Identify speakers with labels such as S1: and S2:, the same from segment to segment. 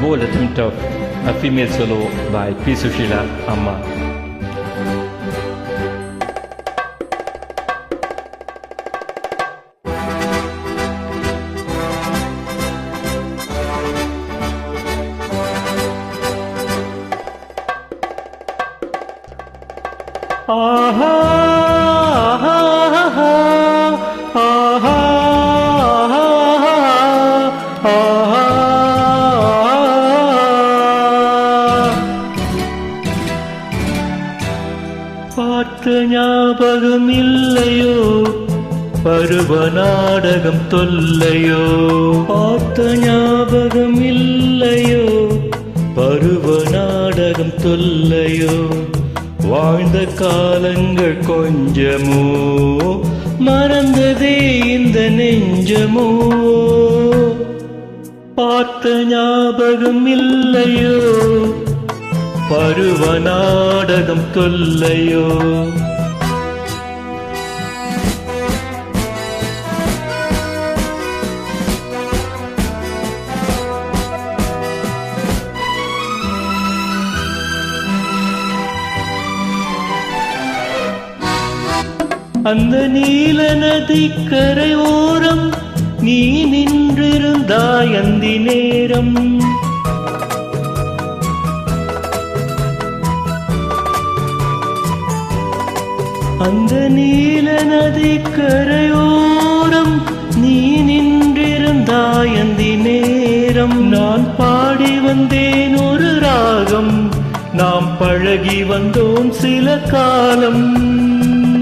S1: bold attempt of a female solo by P. Sushila Amma. Aha, aha, aha, aha, aha, பார்த்த ஞாபகம் இல்லையோ, பருவ நாடகம் தொல்லையோ. பார்த்த ஞாபகம் இல்லையோ, பருவ நாடகம் தொல்லையோ. வாழ்ந்த காலங்கள் கொஞ்சமோ, மறந்ததே இந்த நெஞ்சமோ. பார்த்த ஞாபகம் இல்லையோ, பருவ நாடகம் தொல்லையோ. அந்த நீல நதிக்கரை ஓரம் நீ நின்றிருந்தாய் அந்தி நேரம். அந்த நீல நதிக்கரை ஓரம் நீ நின்றிருந்தாய் அந்தி நேரம். நான் பாடி வந்தேன் ஒரு ராகம், நாம் பழகி வந்தோம் சில காலம்.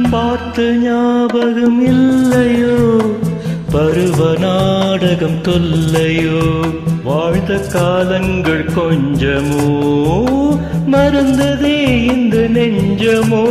S1: பார்த்த ஞாபகம் இல்லையோ, பருவ நாடகம் தொல்லையோ. வாழ்ந்த காலங்கள் கொஞ்சமோ, மறந்ததே இந்த நெஞ்சமோ.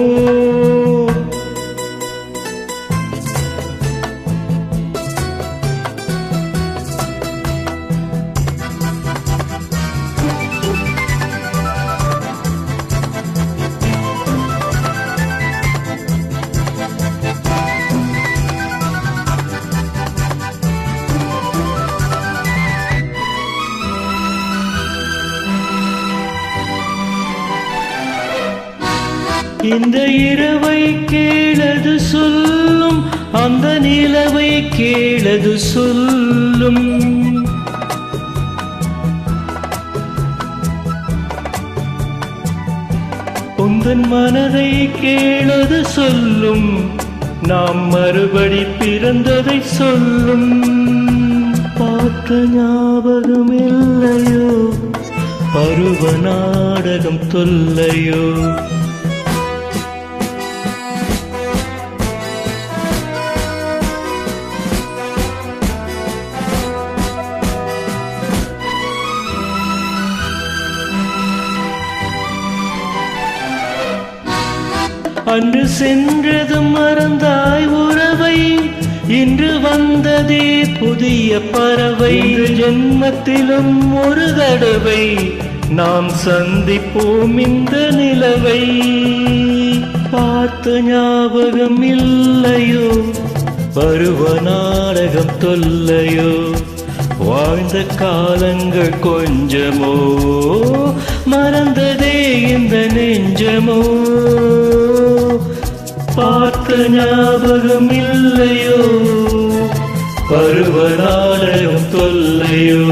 S1: இந்த இரவை கேளது சொல்லும், அந்த நிலவை கேளது சொல்லும். உந்தன் மனதை கேளது சொல்லும், நாம் மறுபடி பிறந்ததை சொல்லும். பார்த்த ஞாபகம் இல்லையோ, பருவ நாடகம் தொல்லையோ. அன்று சென்றது மறந்தாய் உறவை, இன்று வந்ததே புதிய பறவை. ஜென்மத்திலும் ஒரு தடவை நாம் சந்திப்போம் இந்த நிலவை. பார்த்த ஞாபகம் இல்லையோ, பருவ நாடகம் தொல்லையோ. வாழ்ந்த காலங்கள் கொஞ்சமோ, மறந்ததே இந்த நெஞ்சமோ. பார்த்த ஞாபகம் இல்லையோ, பருவ நாடகம் தொல்லையோ.